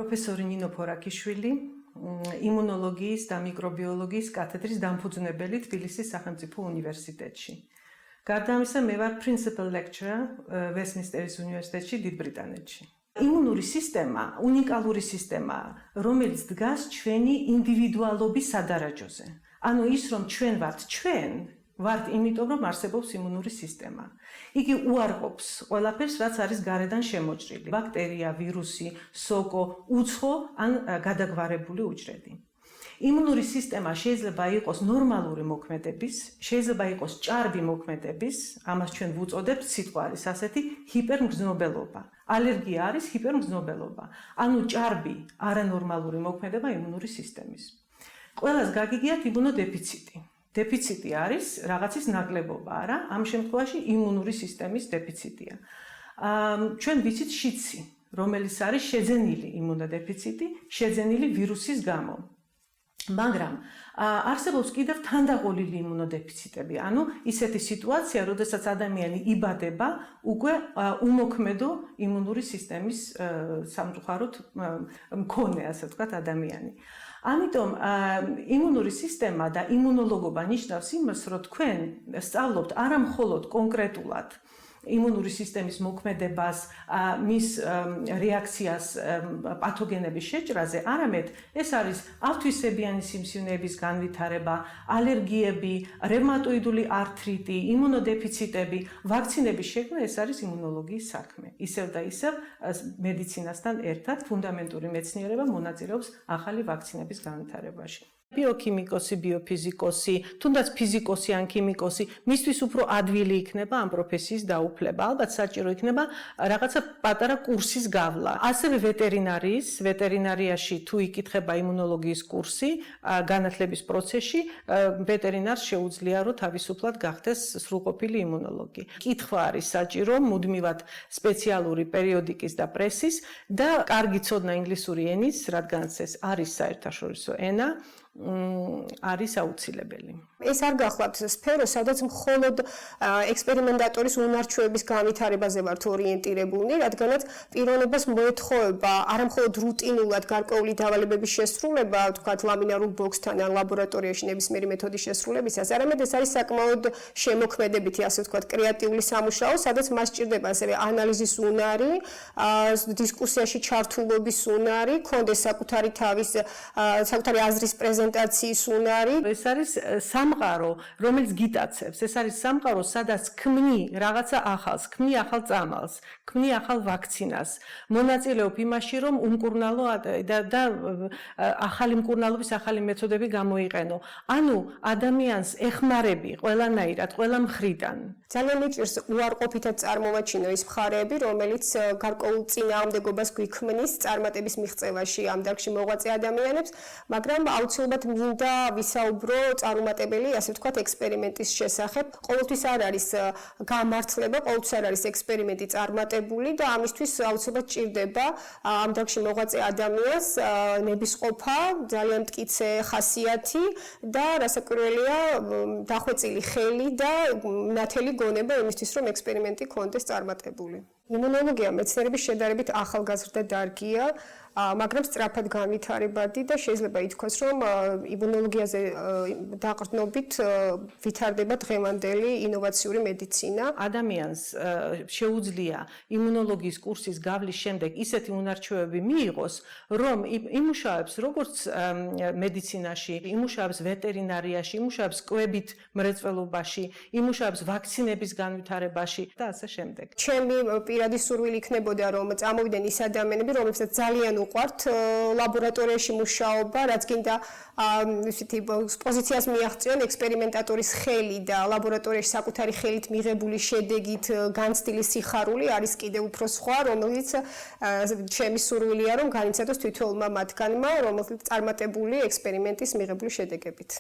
პროფესორი ნინო ფორაკიშვილი, იმუნოლოგიის და მიკრობიოლოგიის კათედრის დამფუძნებელი თბილისის სახელმწიფო უნივერსიტეტში. გარდა ამისა, მე ვარ principal lecturer ვესტმინსტერის უნივერსიტეტში, დიდ ბრიტანეთში. იმუნური სისტემა უნიკალური სისტემაა, რომელიც დგას ჩვენი ინდივიდუალობის სადარაჯოზე. ანუ ის, რომ ჩვენ ვართ იმიტომ, რომ არსებობს იმუნური სისტემა. იგი უარყოფს ყველაფერს, რაც არის გარედან შემოჭრილი. ბაქტერია, ვირუსი, სოკო, უცხო ან გადაგვარებული უჯრედი. იმუნური სისტემა შეიძლება იყოს ნორმალური მოქმედების, შეიძლება იყოს ჭარბი მოქმედების, ამას ჩვენ ვუწოდებთ, სიტყვა არის ასეთი, ჰიპერმგრძნობელობა. ალერგია არის ჰიპერმგრძნობელობა. ანუ ჭარბი, არანორმალური მოქმედება იმუნური სისტემის. ყველას გაგიგიათ იმუნოდეფიციტი. დეფიციტი არის რაღაცის ნაკლებობა, არა? ამ შემთხვევაში იმუნური სისტემის დეფიციტია. ჩვენ ვიცით შიცი, რომელიც არის შეძენილი იმუნოდეფიციტი, შეძენილი ვირუსის გამო. მაგრამ არსებობს კიდევ თანდაყოლილი იმუნოდეფიციტები, ანუ ისეთი სიტუაცია, როდესაც ადამიანი იბადება უკვე უმოქმედო იმუნური სისტემის სამწუხაროდ მქონე, ასე ვთქვათ, ადამიანი. ამიტომ იმუნური სისტემა და იმუნოლოგობა ნიშნავს იმას, რომ თქვენ სწავლობთ არა მხოლოდ კონკრეტულად იმუნური სისტემის მოქმედებას, მის რეაქციას პათოგენების შეჭრაზე, არამედ ეს არის ავთვისებიანი სიმსივნეების განვითარება, ალერგიები, რევმატოიდული ართრიტი, იმუნოდეფიციტები, ვაქცინების შექმნა, ეს არის იმუნოლოგიის საქმე. ისევ და ისევ მედიცინასთან ერთად ფუნდამენტური მეცნიერება მონაწილეობს ახალი ვაქცინების განვითარებაში. ბიოქიმიკოსი, ბიოფიზიკოსი, თუნდაც ფიზიკოსი ან ქიმიკოსი, მისთვის უფრო ადვილი იქნება ამ პროფესიის დაუფლება. ალბათ საჭირო იქნება რაღაცა პატარა კურსის გავლა. ასევე ვეტერინარიაში თუ იკითხება იმუნოლოგიის კურსი, განათლების პროცესში, ვეტერინარს შეუძლია, რომ თავისუფლად გახდეს სრულყოფილი იმუნოლოგი. კითხვა არის საჭირო მუდმივად სპეციალური პერიოდიკის და პრესის და კარგი ცოდნა ინგლისური ენის, რადგანაც ეს არის საერთაშორისო ენა. არის აუცილებელი. ეს არ გახლავთ სფერო, სადაც მხოლოდ ექსპერიმენტატორის უნარჩვების განვითარებაზე ვართ ორიენტირებულნი, რადგანაც პიროვნებას მოეთხოვება არა მხოლოდ რუტინულად გარკვეული დავალებების შესრულება, თქვათ ლამინარულ ბოქსთან ან ლაბორატორიაში ნებისმიერი მეთოდის შესრულებისას, არამედ ეს არის საკმაოდ შემოქმედებითი, ასე ვთქვათ, კრეატიული სამუშაო, სადაც მას სჭირდება ასევე ანალიზის უნარი, დისკუსიაში ჩართულობის უნარი, კონდეს საკუთარი აზრის პრეზენტაციის უნარი. ეს არის სამყარო, რომელიც გიტაცებს. ეს არის სამყარო, სადაც ქმნი რაღაცა ახალს, ქმნი ახალ წამალს, ქმნი ახალ ვაქცინას. მონაწილეობ იმაში, რომ უმკურნალო და ახალი მკურნალობის ახალი მეთოდები გამოიყენო. ანუ ადამიანს ეხმარები ყველანაირად, ყველა მხრიდან. ძალიან მიჭირს უარყოფითად წარმოვაჩინო ის მხარეები, რომელიც გარკვეულ წინააღმდეგობას გვიქმნის წარმატების მიღწევაში ამ დარგში მოღვაწე ადამიანებს, მაგრამ აუცილებლად მინდა ვისაუბრო წარუმატებელი, ასე ვთქვათ, ექსპერიმენტის შესახებ. ყოველთვის არ არის გამართლება, ყოველთვის არ არის ექსპერიმენტი წარმატებული და ამისთვის აუცილებლად ჭირდება ამ დარგში მოღვაწე ადამიანს ნებისყოფა, ძალიან მტკიცე ხასიათი და რასაკვირველია დახვეწილი ხელი და ნათელი გონება იმისთვის, რომ ექსპერიმენტი კონდეს წარმატებული. იმუნოლოგია მეცნიერების შედარებით ახალგაზრდა დარგია, მაგრამ სწრაფად განვითარებადი და შეიძლება ითქვას, რომ იმუნოლოგიაზე დაყრდნობით ვითარდება დღევანდელი ინოვაციური მედიცინა. ადამიანს შეუძლია იმუნოლოგიის კურსის გავლის შემდეგ ისეთი უნარჩვევები მიიღოს, რომ იმუშავებს როგორც მედიცინაში, იმუშავებს ვეტერინარიაში, იმუშავებს კვებით მრეწველობაში, იმუშავებს ვაქცინების განვითარებაში და ასე შემდეგ. ჩემი პირადი სურვილი იქნებოდა, რომ წამოვიდნენ ის ადამიანები, რომლებსაც ძალიან უყვართ ლაბორატორიაში მუშაობა, რაც გინდა ისეთი პოზიციას მიაღწიონ ექსპერიმენტატორის ხელი და ლაბორატორიაში საკუთარი ხელით მიღებული შედეგით განცდილი სიხარული არის კიდევ უფრო სხვა, რომელიც ჩემი სურვილია, რომ განიცადოს თითოეულმა მათგანმა, რომელთაც წარმატებული ექსპერიმენტის მიღებული შედეგებით.